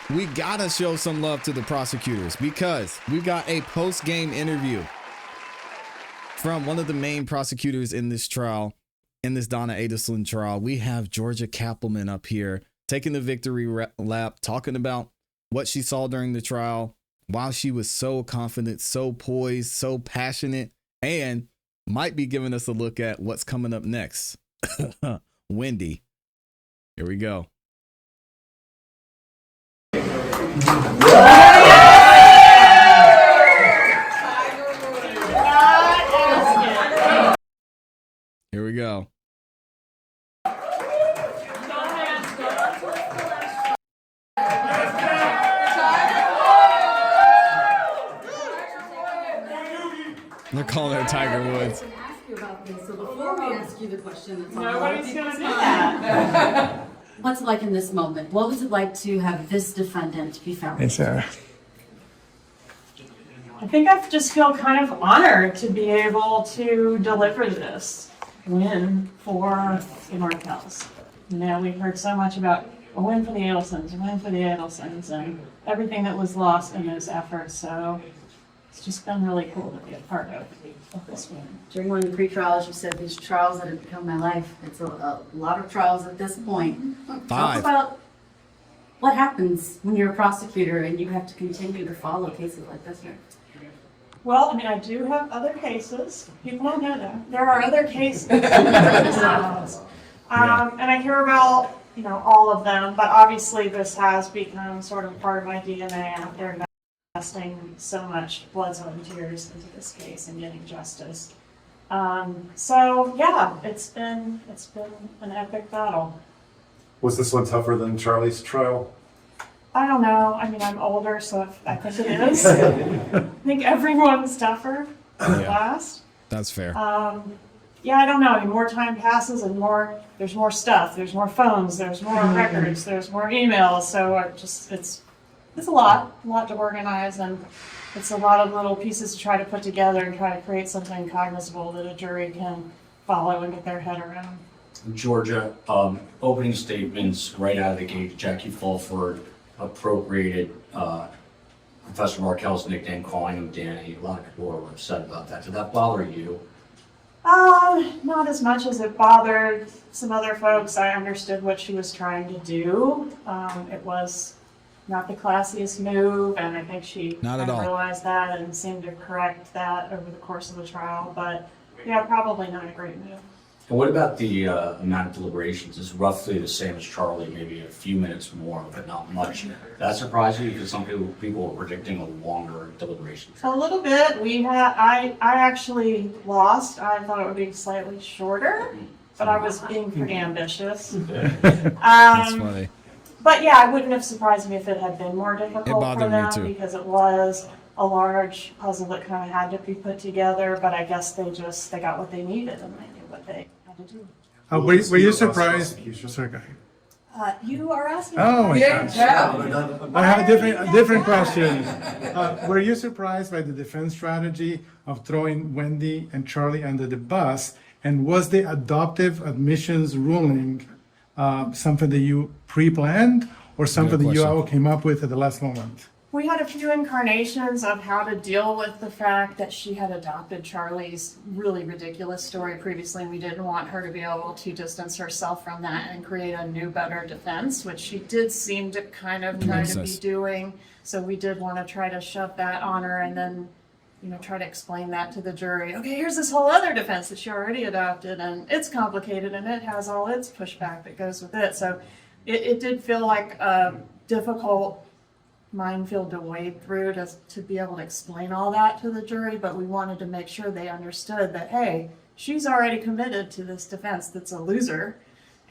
we gotta show some love to the prosecutors because we got a post-game interview from one of the main prosecutors in this trial, in this Donna Adelson trial. We have Georgia Cappleman up here taking the victory lap, talking about what she saw during the trial, while she was so confident, so poised, so passionate, and might be giving us a look at what's coming up next. Wendi, here we go. Here we go. They're calling her Tiger Woods. Ask you about this. So before we ask you the question, that's nobody's going to do that. What's it like in this moment? What was it like to have this defendant be found? Yes, sir. I think I just feel kind of honored to be able to deliver this win for the Markells. You know, we've heard so much about a win for the Adelsons, a win for the Adelsons, and everything that was lost in those efforts. So it's just been really cool to be a part of this win. During one of the pre-trials, you said these trials that have become my life. It's a lot of trials at this point. Talk about what happens when you're a prosecutor and you have to continue to follow cases like this here. Well, I mean, I do have other cases. People don't know that. There are other cases. And I hear about, you know, all of them, but obviously this has become sort of part of my DNA after investing so much blood, sweat, and tears into this case and getting justice. So yeah, it's been an epic battle. Was this one tougher than Charlie's trial? I don't know. I mean, I'm older, so I think it is. I think everyone's tougher than the last. That's fair. Yeah, I don't know. I mean, more time passes and there's more stuff. There's more phones. There's more records. There's more emails. So it's a lot to organize, and it's a lot of little pieces to try to put together and try to create something cognizable that a jury can follow and get their head around. Georgia, opening statements right out of the gate, Jackie Fulford appropriated Professor Markell's nickname, calling him Danny. A lot of people were upset about that. Did that bother you? Not as much as it bothered some other folks. I understood what she was trying to do. It was not the classiest move, and I think she realized that and seemed to correct that over the course of the trial. But yeah, probably not a great move. And what about the amount of deliberations? It's roughly the same as Charlie, maybe a few minutes more, but not much. That surprised you because some people were predicting a longer deliberation. A little bit. I actually lost. I thought it would be slightly shorter, but I was being pretty ambitious. That's funny. But yeah, it wouldn't have surprised me if it had been more difficult for them because it was a large puzzle that kind of had to be put together. But I guess they got what they needed and they knew what they had to do. Were you surprised? Sorry, go ahead. You are asking. Oh my gosh. I have a different question. Were you surprised by the defense strategy of throwing Wendi and Charlie under the bus? And was the adoptive admissions ruling something that you pre-planned or something that you all came up with at the last moment? We had a few incarnations of how to deal with the fact that she had adopted Charlie's really ridiculous story previously, and we didn't want her to be able to distance herself from that and create a new, better defense, which she did seem to kind of try to be doing. So we did want to try to shove that on her and then, you know, try to explain that to the jury. Okay, here's this whole other defense that she already adopted, and it's complicated, and it has all its pushback that goes with it. So it did feel like a difficult minefield to wade through to be able to explain all that to the jury, but we wanted to make sure they understood that, hey, she's already committed to this defense that's a loser,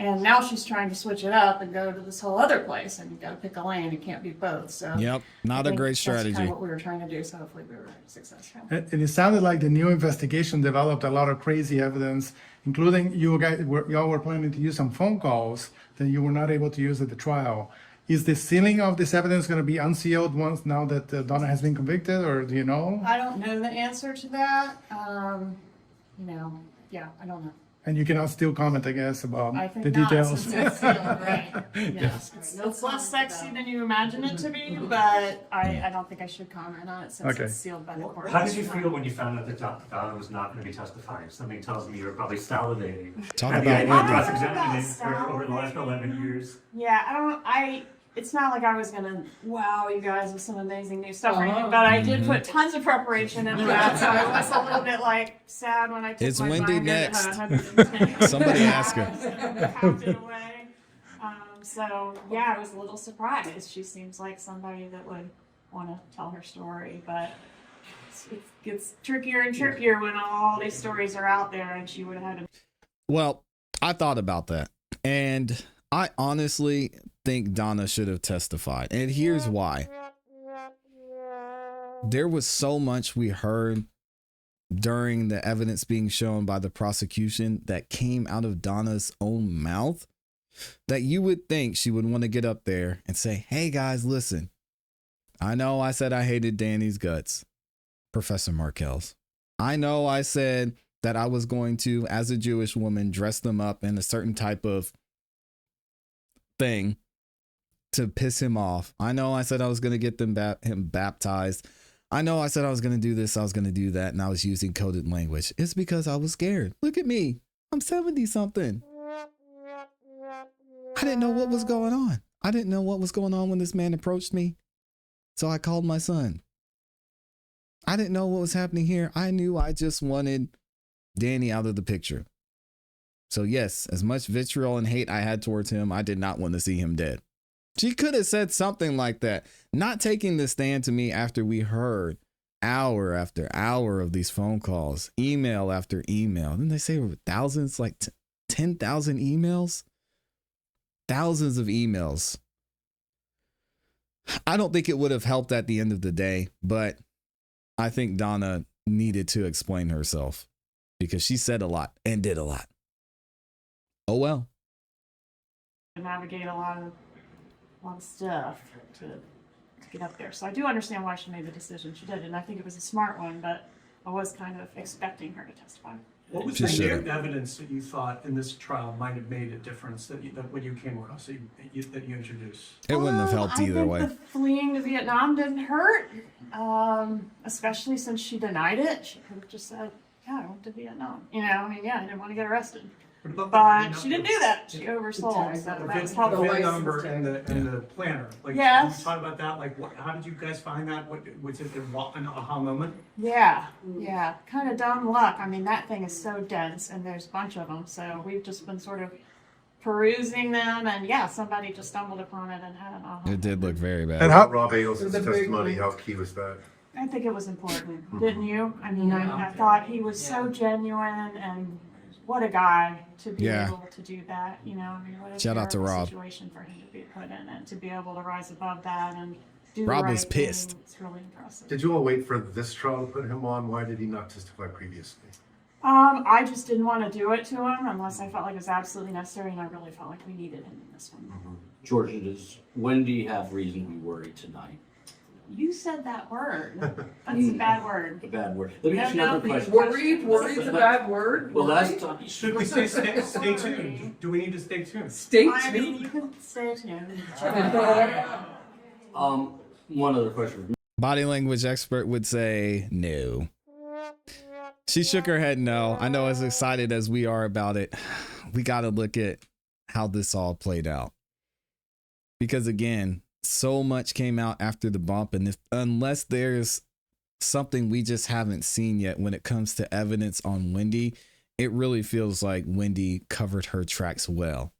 and now she's trying to switch it up and go to this whole other place, and you got to pick a lane. You can't be both. So yep, not a great strategy. That's kind of what we were trying to do. So hopefully we were successful. And it sounded like the new investigation developed a lot of crazy evidence, including y'all were planning to use some phone calls that you were not able to use at the trial. Is the sealing of this evidence going to be unsealed once now that Donna has been convicted, or do you know? I don't know the answer to that. I don't know. And you cannot still comment, I guess, about I think the not, details. since it's sealed, right? Yes. It's less sexy than you imagine it to be, but I don't think I should comment on it since Okay. it's sealed by the court. How did you feel when you found out that Donna was not going to be testifying? Something tells me you were probably salivating. Talk At about the idea of Wendy. cross-examining her over the last 11 years. Yeah, it's not like I was gonna wow you guys with some amazing new stuff or anything, but I did put tons of preparation into that, so I was a little bit like sad when I took Is my Wendi binder that next? had 110 Somebody ask her. and packed it away. So yeah, I was a little surprised. She seems like somebody that would want to tell her story, but it gets trickier and trickier when all these stories are out there, and she would have had to. Well, I thought about that, and I honestly think Donna should have testified. And here's why. There was so much we heard during the evidence being shown by the prosecution that came out of Donna's own mouth that you would think she would want to get up there and say, hey guys, listen, I know I said I hated Danny's guts, Professor Markel's. I know I said that I was going to, as a Jewish woman, dress them up in a certain type of thing to piss him off. I know I said I was going to get him baptized. I know I said I was going to do this, I was going to do that, and I was using coded language. It's because I was scared. Look at me. I'm 70 something. I didn't know what was going on. I didn't know what was going on when this man approached me. So I called my son. I didn't know what was happening here. I knew I just wanted Danny out of the picture. So yes, as much vitriol and hate I had towards him, I did not want to see him dead. She could have said something like that. Not taking the stand to me after we heard hour after hour of these phone calls, email after email. Didn't they say thousands, like 10,000 emails? Thousands of emails. I don't think it would have helped at the end of the day, but I think Donna needed to explain herself because she said a lot and did a lot. Oh well. Navigate a lot of stuff to get up there. So I do understand why she made the decision she did, and I think it was a smart one, but I was kind of expecting her to testify. What was She the new should've. evidence that you thought in this trial might have made a difference that when you came across that you introduced? It wouldn't have helped either I way. think the fleeing to Vietnam didn't hurt, especially since she denied it. She could have just said, yeah, I went to Vietnam. You know, I mean, yeah, I didn't want to get arrested. What about But she didn't do that. She oversold, so the that was VIN helpful. number and the planner? Like, Yes. can you talk about that? Like, how did you guys find that? What was it an aha moment? Yeah, kind of dumb luck. I mean, that thing is so dense, and there's a bunch of them. So we've just been sort of perusing them, and yeah, somebody just stumbled upon it and had an aha. It did look very bad. And how, Rob Adelson's testimony, how key was that? I think it was important, didn't you? I mean, I thought he was so genuine, and what a guy to be Yeah. able to do that. You know, I mean, what a Shout out to terrible Rob. situation for him to be put in, and to be able to rise above that and do Rob the right was pissed. thing. It's really impressive. Did you all wait for this trial to put him on? Why did he not testify previously? I just didn't want to do it to him unless I felt like it was absolutely necessary, and I really felt like we needed him in this one. Georgia, does Wendi have reason to be worried tonight? You said that word. That's a bad word. A bad word. Let me ask you No, another no, question. Worried's a bad word. Well, last time, Should we say stay tuned? Do we need to stay tuned? Stay I mean, tuned. you can stay tuned. one other question. Body language expert would say no. She shook her head no. I know, as excited as we are about it, we got to look at how this all played out. Because again, so much came out after the bump, and unless there's something we just haven't seen yet when it comes to evidence on Wendi, it really feels like Wendi covered her tracks well.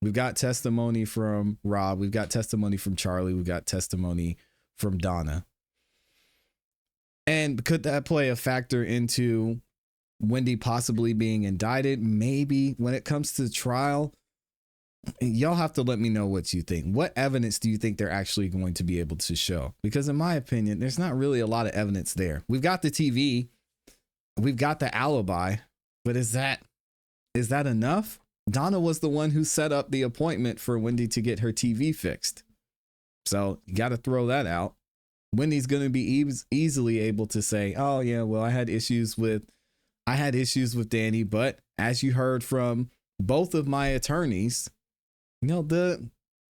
We've got testimony from Rob, we've got testimony from Charlie, we've got testimony from Donna. And could that play a factor into Wendi possibly being indicted? Maybe. When it comes to the trial, y'all have to let me know what you think. What evidence do you think they're actually going to be able to show? Because in my opinion, there's not really a lot of evidence there. We've got the TV, we've got the alibi, but is that enough? Donna was the one who set up the appointment for Wendi to get her TV fixed. So you got to throw that out. Wendy's going to be easily able to say, oh yeah, well, I had issues with I had issues with Danny, but as you heard from both of my attorneys, you know, the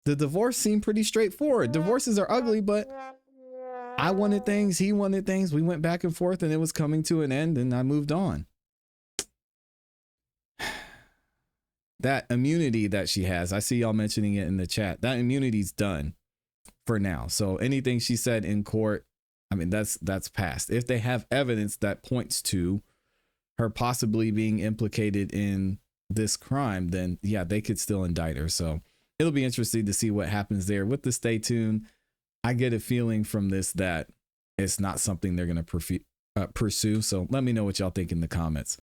divorce seemed pretty straightforward. Divorces are ugly, but I wanted things, he wanted things. We went back and forth and it was coming to an end and I moved on. That immunity that she has, I see y'all mentioning it in the chat. That immunity's done for now. So anything she said in court, I mean, that's past. If they have evidence that points to her possibly being implicated in this crime, then yeah, they could still indict her. So it'll be interesting to see what happens there with the stay tuned. I get a feeling from this that it's not something they're going to pursue. So let me know what y'all think in the comments.